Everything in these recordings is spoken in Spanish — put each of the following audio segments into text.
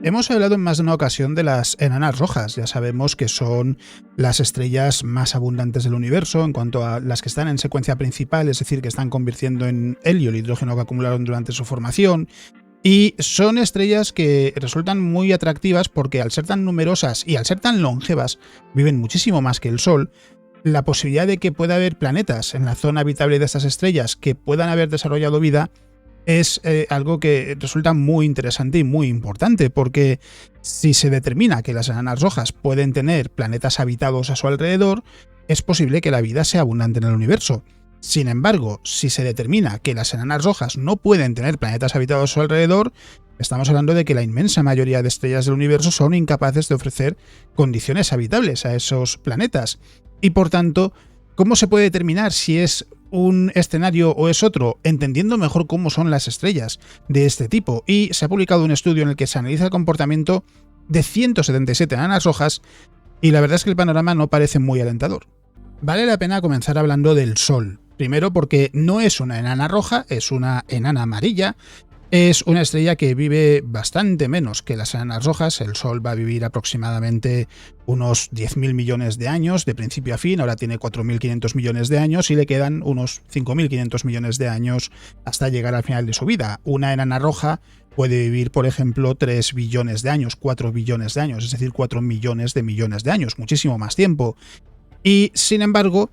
Hemos hablado en más de una ocasión de las enanas rojas. Ya sabemos que son las estrellas más abundantes del universo en cuanto a las que están en secuencia principal, es decir, que están convirtiendo en helio el hidrógeno que acumularon durante su formación. Y son estrellas que resultan muy atractivas porque al ser tan numerosas y al ser tan longevas, viven muchísimo más que el Sol. La posibilidad de que pueda haber planetas en la zona habitable de estas estrellas que puedan haber desarrollado vida es algo que resulta muy interesante y muy importante, porque si se determina que las enanas rojas pueden tener planetas habitados a su alrededor, es posible que la vida sea abundante en el universo. Sin embargo, si se determina que las enanas rojas no pueden tener planetas habitados a su alrededor, estamos hablando de que la inmensa mayoría de estrellas del universo son incapaces de ofrecer condiciones habitables a esos planetas. Y por tanto, ¿cómo se puede determinar si es un escenario o es otro? Entendiendo mejor cómo son las estrellas de este tipo. Y se ha publicado un estudio en el que se analiza el comportamiento de 177 enanas rojas y la verdad es que el panorama no parece muy alentador. Vale la pena comenzar hablando del Sol. Primero porque no es una enana roja, es una enana amarilla. Es una estrella que vive bastante menos que las enanas rojas. El Sol va a vivir aproximadamente unos 10.000 millones de años, de principio a fin. Ahora tiene 4.500 millones de años y le quedan unos 5.500 millones de años hasta llegar al final de su vida. Una enana roja puede vivir, por ejemplo, 3 billones de años, 4 billones de años, es decir, 4 millones de años, muchísimo más tiempo. Y, sin embargo,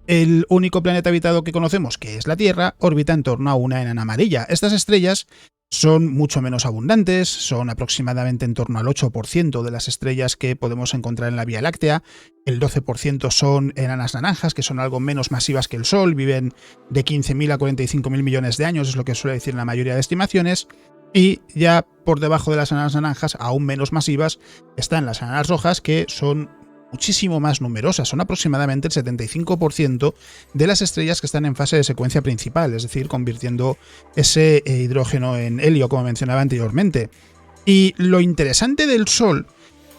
el único planeta habitado que conocemos, que es la Tierra, orbita en torno a una enana amarilla. Estas estrellas son mucho menos abundantes, son aproximadamente en torno al 8% de las estrellas que podemos encontrar en la Vía Láctea. El 12% son enanas naranjas, que son algo menos masivas que el Sol, viven de 15.000 a 45.000 millones de años, es lo que suele decir la mayoría de estimaciones. Y ya por debajo de las enanas naranjas, aún menos masivas, están las enanas rojas, que son muchísimo más numerosas, son aproximadamente el 75% de las estrellas que están en fase de secuencia principal, es decir, convirtiendo ese hidrógeno en helio, como mencionaba anteriormente. Y lo interesante del Sol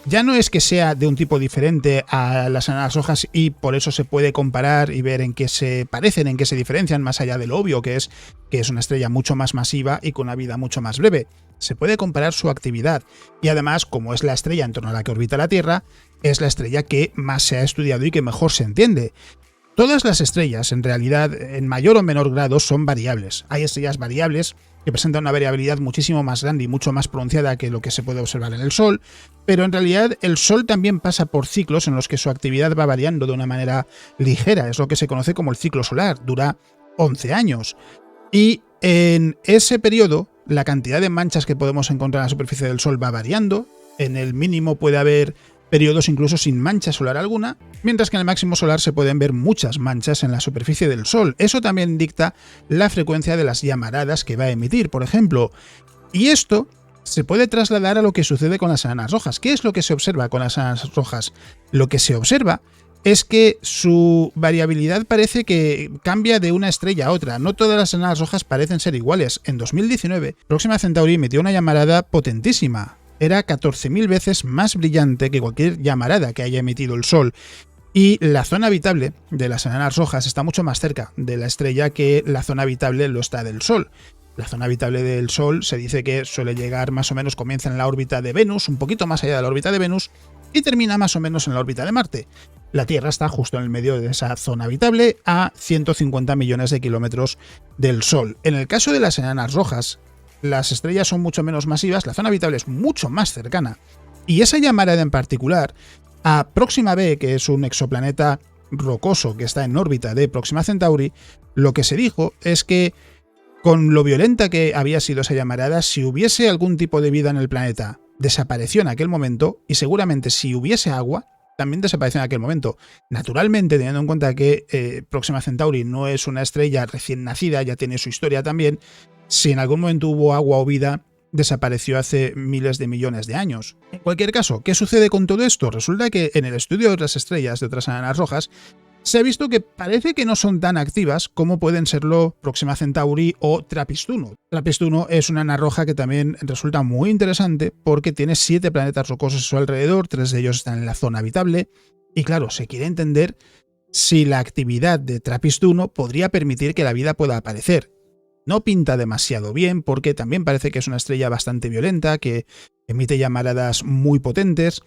ya no es que sea de un tipo diferente a las enanas rojas y por eso se puede comparar y ver en qué se parecen, en qué se diferencian, más allá de lo obvio que es una estrella mucho más masiva y con una vida mucho más breve. Se puede comparar su actividad y además, como es la estrella en torno a la que orbita la Tierra, es la estrella que más se ha estudiado y que mejor se entiende. Todas las estrellas, en realidad, en mayor o menor grado, son variables. Hay estrellas variables que presentan una variabilidad muchísimo más grande y mucho más pronunciada que lo que se puede observar en el Sol, pero en realidad el Sol también pasa por ciclos en los que su actividad va variando de una manera ligera. Es lo que se conoce como el ciclo solar, dura 11 años. Y en ese periodo, la cantidad de manchas que podemos encontrar en la superficie del Sol va variando. En el mínimo puede haber periodos incluso sin mancha solar alguna, mientras que en el máximo solar se pueden ver muchas manchas en la superficie del Sol. Eso también dicta la frecuencia de las llamaradas que va a emitir, por ejemplo. Y esto se puede trasladar a lo que sucede con las enanas rojas. ¿Qué es lo que se observa con las enanas rojas? Lo que se observa es que su variabilidad parece que cambia de una estrella a otra. No todas las enanas rojas parecen ser iguales. En 2019, Próxima Centauri emitió una llamarada potentísima. Era 14.000 veces más brillante que cualquier llamarada que haya emitido el Sol. Y la zona habitable de las enanas rojas está mucho más cerca de la estrella que la zona habitable lo está del Sol. La zona habitable del Sol se dice que suele llegar más o menos, comienza en la órbita de Venus, un poquito más allá de la órbita de Venus, y termina más o menos en la órbita de Marte. La Tierra está justo en el medio de esa zona habitable, a 150 millones de kilómetros del Sol. En el caso de las enanas rojas, las estrellas son mucho menos masivas, la zona habitable es mucho más cercana. Y esa llamarada en particular, a Próxima B, que es un exoplaneta rocoso que está en órbita de Próxima Centauri, lo que se dijo es que con lo violenta que había sido esa llamarada, si hubiese algún tipo de vida en el planeta, desapareció en aquel momento, y seguramente si hubiese agua, también desapareció en aquel momento. Naturalmente, teniendo en cuenta que Próxima Centauri no es una estrella recién nacida, ya tiene su historia también, si en algún momento hubo agua o vida, desapareció hace miles de millones de años. En cualquier caso, ¿qué sucede con todo esto? Resulta que en el estudio de otras estrellas, de otras enanas rojas, se ha visto que parece que no son tan activas como pueden serlo Próxima Centauri o TRAPPIST-1. TRAPPIST-1 es una enana roja que también resulta muy interesante porque tiene 7 planetas rocosos a su alrededor, 3 de ellos están en la zona habitable, y claro, se quiere entender si la actividad de TRAPPIST-1 podría permitir que la vida pueda aparecer. no pinta demasiado bien porque también parece que es una estrella bastante violenta, que emite llamaradas muy potentes.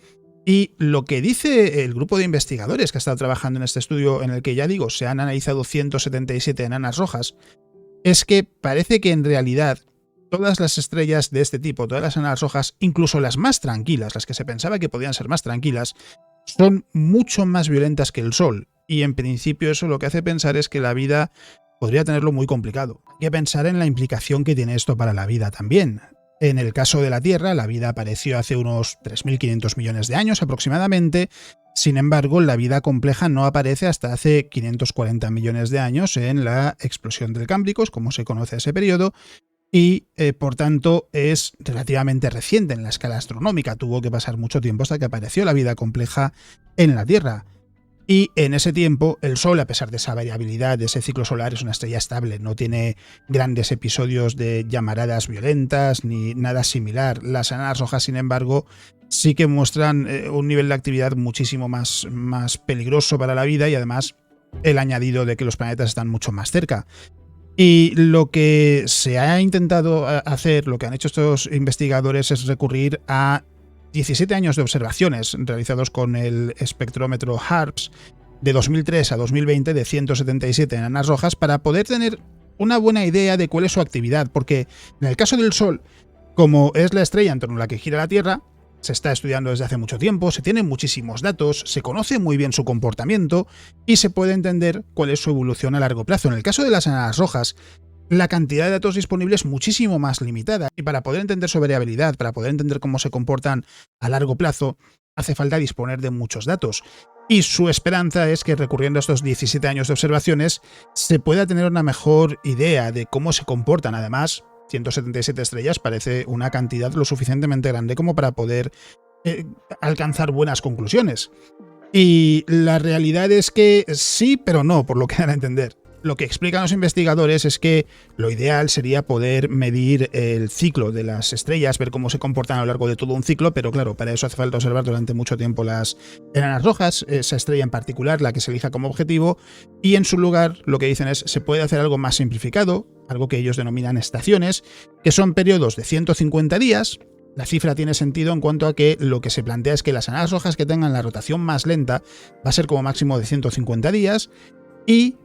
Y lo que dice el grupo de investigadores que ha estado trabajando en este estudio, en el que ya digo, se han analizado 177 enanas rojas, es que parece que en realidad todas las estrellas de este tipo, todas las enanas rojas, incluso las más tranquilas, las que se pensaba que podían ser más tranquilas, son mucho más violentas que el Sol. Y en principio eso lo que hace pensar es que la vida podría tenerlo muy complicado. Hay que pensar en la implicación que tiene esto para la vida también. En el caso de la Tierra, la vida apareció hace unos 3.500 millones de años aproximadamente. Sin embargo, la vida compleja no aparece hasta hace 540 millones de años en la explosión del Cámbrico, como se conoce ese periodo, y por tanto es relativamente reciente en la escala astronómica. Tuvo que pasar mucho tiempo hasta que apareció la vida compleja en la Tierra. Y en ese tiempo, el Sol, a pesar de esa variabilidad de ese ciclo solar, es una estrella estable, no tiene grandes episodios de llamaradas violentas ni nada similar. Las enanas rojas, sin embargo, sí que muestran un nivel de actividad muchísimo más peligroso para la vida y además el añadido de que los planetas están mucho más cerca. Y lo que se ha intentado hacer, lo que han hecho estos investigadores es recurrir a 17 años de observaciones realizados con el espectrómetro HARPS de 2003 a 2020 de 177 enanas rojas para poder tener una buena idea de cuál es su actividad, porque en el caso del Sol, como es la estrella en torno a la que gira la Tierra, se está estudiando desde hace mucho tiempo, se tienen muchísimos datos, se conoce muy bien su comportamiento y se puede entender cuál es su evolución a largo plazo. En el caso de las enanas rojas, la cantidad de datos disponibles es muchísimo más limitada y para poder entender su variabilidad, para poder entender cómo se comportan a largo plazo, hace falta disponer de muchos datos. Y su esperanza es que recurriendo a estos 17 años de observaciones se pueda tener una mejor idea de cómo se comportan. Además, 177 estrellas parece una cantidad lo suficientemente grande como para poder alcanzar buenas conclusiones. Y la realidad es que sí, pero no, por lo que dan a entender. Lo que explican los investigadores es que lo ideal sería poder medir el ciclo de las estrellas, ver cómo se comportan a lo largo de todo un ciclo, pero claro, para eso hace falta observar durante mucho tiempo las enanas rojas, esa estrella en particular, la que se elija como objetivo, y en su lugar lo que dicen es se puede hacer algo más simplificado, algo que ellos denominan estaciones, que son periodos de 150 días. La cifra tiene sentido en cuanto a que lo que se plantea es que las enanas rojas que tengan la rotación más lenta va a ser como máximo de 150 días, y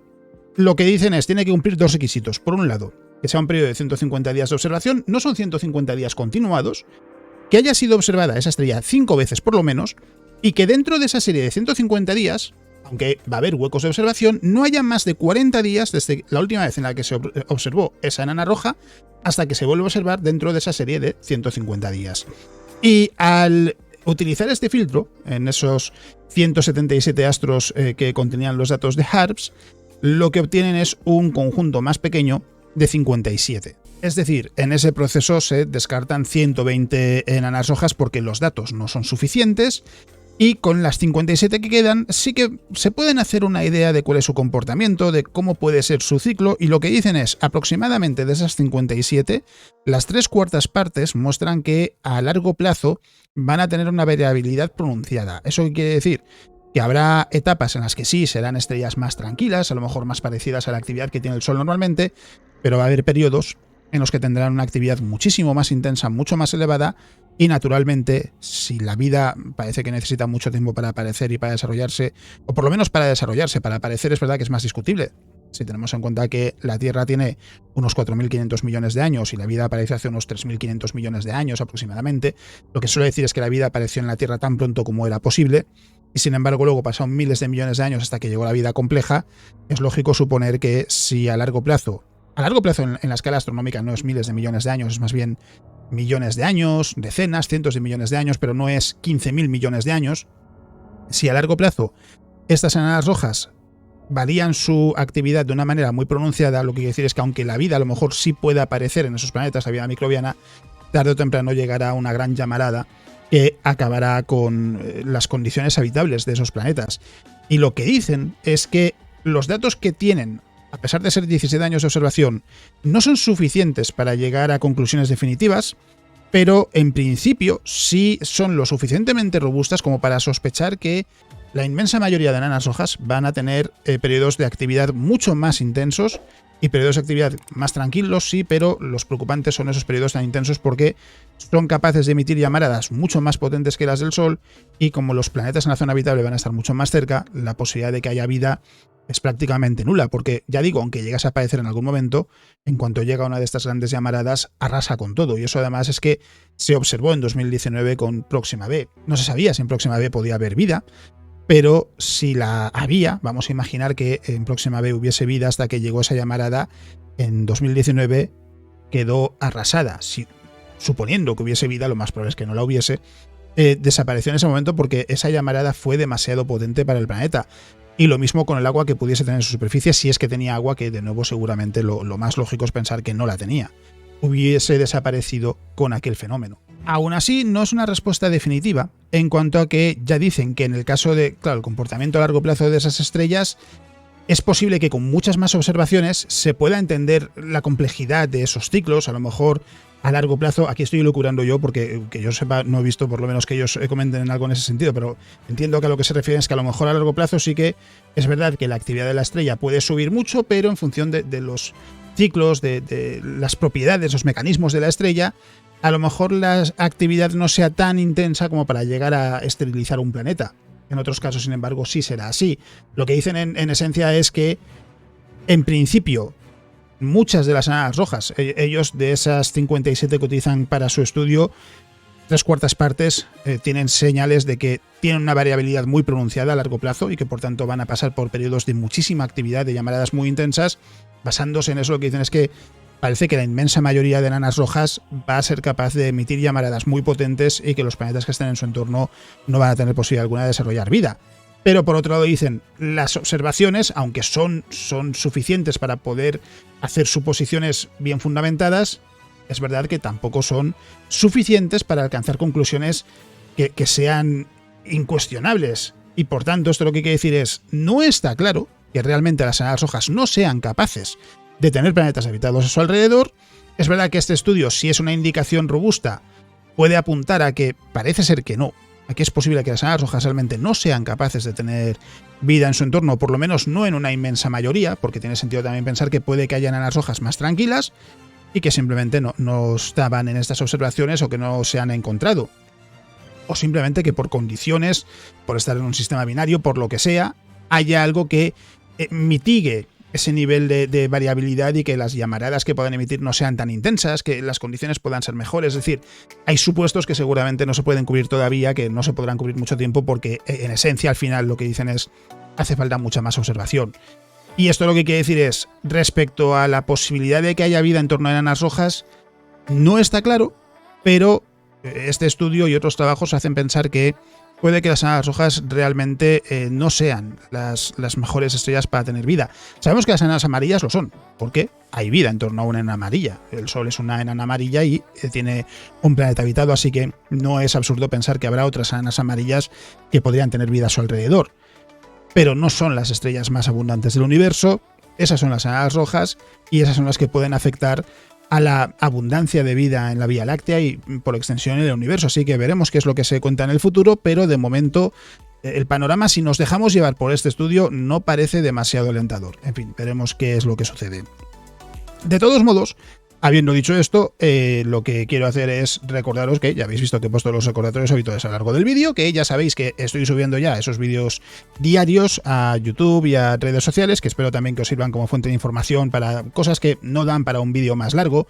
lo que dicen es, tiene que cumplir dos requisitos. Por un lado, que sea un periodo de 150 días de observación, no son 150 días continuados, que haya sido observada esa estrella 5 veces por lo menos, y que dentro de esa serie de 150 días, aunque va a haber huecos de observación, no haya más de 40 días desde la última vez en la que se observó esa enana roja hasta que se vuelve a observar dentro de esa serie de 150 días. Y al utilizar este filtro en esos 177 astros que contenían los datos de HARPS, lo que obtienen es un conjunto más pequeño de 57. Es decir, en ese proceso se descartan 120 enanas rojas porque los datos no son suficientes y con las 57 que quedan sí que se pueden hacer una idea de cuál es su comportamiento, de cómo puede ser su ciclo, y lo que dicen es aproximadamente de esas 57, las 3/4 partes muestran que a largo plazo van a tener una variabilidad pronunciada. ¿Eso qué quiere decir? Que habrá etapas en las que sí serán estrellas más tranquilas, a lo mejor más parecidas a la actividad que tiene el Sol normalmente, pero va a haber periodos en los que tendrán una actividad muchísimo más intensa, mucho más elevada, y naturalmente, si la vida parece que necesita mucho tiempo para aparecer y para desarrollarse, o por lo menos para desarrollarse, para aparecer es verdad que es más discutible. Si tenemos en cuenta que la Tierra tiene unos 4.500 millones de años y la vida apareció hace unos 3.500 millones de años aproximadamente, lo que suele decir es que la vida apareció en la Tierra tan pronto como era posible, y sin embargo luego pasaron miles de millones de años hasta que llegó la vida compleja. Es lógico suponer que si a largo plazo en la escala astronómica no es miles de millones de años, es más bien millones de años, decenas, cientos de millones de años, pero no es 15.000 millones de años, si a largo plazo estas enanas rojas varían su actividad de una manera muy pronunciada, lo que quiere decir es que aunque la vida a lo mejor sí puede aparecer en esos planetas, la vida microbiana, tarde o temprano llegará una gran llamarada que acabará con las condiciones habitables de esos planetas. Y lo que dicen es que los datos que tienen, a pesar de ser 17 años de observación, no son suficientes para llegar a conclusiones definitivas, pero en principio sí son lo suficientemente robustas como para sospechar que la inmensa mayoría de enanas rojas van a tener periodos de actividad mucho más intensos y periodos de actividad más tranquilos, sí, pero los preocupantes son esos periodos tan intensos porque son capaces de emitir llamaradas mucho más potentes que las del Sol, y como los planetas en la zona habitable van a estar mucho más cerca, la posibilidad de que haya vida es prácticamente nula, porque ya digo, aunque llegase a aparecer en algún momento, en cuanto llega una de estas grandes llamaradas, arrasa con todo. Y eso además es que se observó en 2019 con Próxima B. No se sabía si en Próxima B podía haber vida, pero si la había, vamos a imaginar que en Próxima B hubiese vida hasta que llegó esa llamarada en 2019, quedó arrasada. Si, suponiendo que hubiese vida, lo más probable es que no la hubiese, desapareció en ese momento porque esa llamarada fue demasiado potente para el planeta. Y lo mismo con el agua que pudiese tener en su superficie, si es que tenía agua, que de nuevo seguramente lo más lógico es pensar que no la tenía. Hubiese desaparecido con aquel fenómeno. Aún así, no es una respuesta definitiva, en cuanto a que ya dicen que en el caso de, claro, el comportamiento a largo plazo de esas estrellas, es posible que con muchas más observaciones se pueda entender la complejidad de esos ciclos. A lo mejor a largo plazo, aquí estoy locurando yo porque que yo sepa, no he visto por lo menos que ellos comenten algo en ese sentido, pero entiendo que a lo que se refieren es que a lo mejor a largo plazo sí que es verdad que la actividad de la estrella puede subir mucho, pero en función de los ciclos, de las propiedades, los mecanismos de la estrella, a lo mejor la actividad no sea tan intensa como para llegar a esterilizar un planeta. En otros casos, sin embargo, sí será así. Lo que dicen en esencia es que, en principio, muchas de las enanas rojas, ellos de esas 57 que utilizan para su estudio, 3/4 partes tienen señales de que tienen una variabilidad muy pronunciada a largo plazo y que por tanto van a pasar por periodos de muchísima actividad, de llamaradas muy intensas. Basándose en eso, lo que dicen es que parece que la inmensa mayoría de enanas rojas va a ser capaz de emitir llamaradas muy potentes y que los planetas que estén en su entorno no van a tener posibilidad alguna de desarrollar vida. Pero por otro lado dicen, las observaciones, aunque son suficientes para poder hacer suposiciones bien fundamentadas, es verdad que tampoco son suficientes para alcanzar conclusiones que sean incuestionables. Y por tanto, esto lo que quiere decir es, no está claro que realmente las enanas rojas no sean capaces de tener planetas habitados a su alrededor. Es verdad que este estudio, si es una indicación robusta, puede apuntar a que parece ser que no. Aquí es posible que las enanas rojas realmente no sean capaces de tener vida en su entorno, por lo menos no en una inmensa mayoría, porque tiene sentido también pensar que puede que haya enanas rojas más tranquilas y que simplemente no estaban en estas observaciones o que no se han encontrado. O simplemente que por condiciones, por estar en un sistema binario, por lo que sea, haya algo que mitigue ese nivel de variabilidad y que las llamaradas que puedan emitir no sean tan intensas, que las condiciones puedan ser mejores. Es decir, hay supuestos que seguramente no se pueden cubrir todavía, que no se podrán cubrir mucho tiempo porque en esencia al final lo que dicen es hace falta mucha más observación. Y esto lo que quiere decir es, respecto a la posibilidad de que haya vida en torno a enanas rojas, no está claro, pero este estudio y otros trabajos hacen pensar que puede que las enanas rojas realmente no sean las mejores estrellas para tener vida. Sabemos que las enanas amarillas lo son, porque hay vida en torno a una enana amarilla. El Sol es una enana amarilla y tiene un planeta habitado, así que no es absurdo pensar que habrá otras enanas amarillas que podrían tener vida a su alrededor. Pero no son las estrellas más abundantes del universo, esas son las enanas rojas y esas son las que pueden afectar a la abundancia de vida en la Vía Láctea y por extensión en el universo. Así que veremos qué es lo que se cuenta en el futuro, pero de momento el panorama, si nos dejamos llevar por este estudio, no parece demasiado alentador. En fin, veremos qué es lo que sucede. De todos modos, habiendo dicho esto, lo que quiero hacer es recordaros que ya habéis visto que he puesto los recordatorios habituales a lo largo del vídeo, que ya sabéis que estoy subiendo ya esos vídeos diarios a YouTube y a redes sociales, que espero también que os sirvan como fuente de información para cosas que no dan para un vídeo más largo.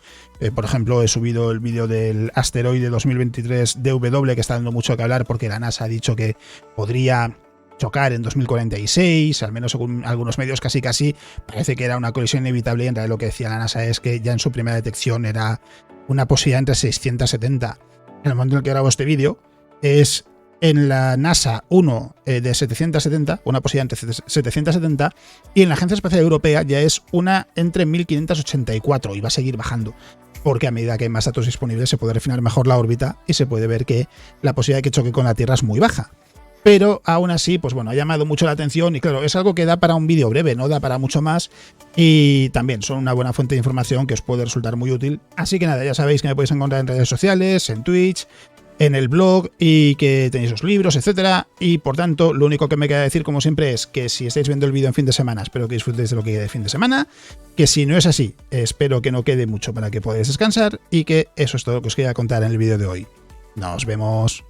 Por ejemplo, he subido el vídeo del asteroide 2023 DW, que está dando mucho que hablar porque la NASA ha dicho que podría chocar en 2046, al menos según algunos medios casi parece que era una colisión inevitable, y en realidad lo que decía la NASA es que ya en su primera detección era una posibilidad entre 670. En el momento en el que grabo este vídeo es en la NASA 1 de 770, una posibilidad entre 770, y en la Agencia Espacial Europea ya es una entre 1584 y va a seguir bajando, porque a medida que hay más datos disponibles se puede refinar mejor la órbita y se puede ver que la posibilidad de que choque con la Tierra es muy baja. Pero aún así, pues bueno, ha llamado mucho la atención y claro, es algo que da para un vídeo breve, no da para mucho más, y también son una buena fuente de información que os puede resultar muy útil. Así que nada, ya sabéis que me podéis encontrar en redes sociales, en Twitch, en el blog y que tenéis los libros, etcétera. Y por tanto, lo único que me queda decir, como siempre, es que si estáis viendo el vídeo en fin de semana, espero que disfrutéis de lo que quede de fin de semana. Que si no es así, espero que no quede mucho para que podáis descansar. Y que eso es todo lo que os quería contar en el vídeo de hoy. Nos vemos.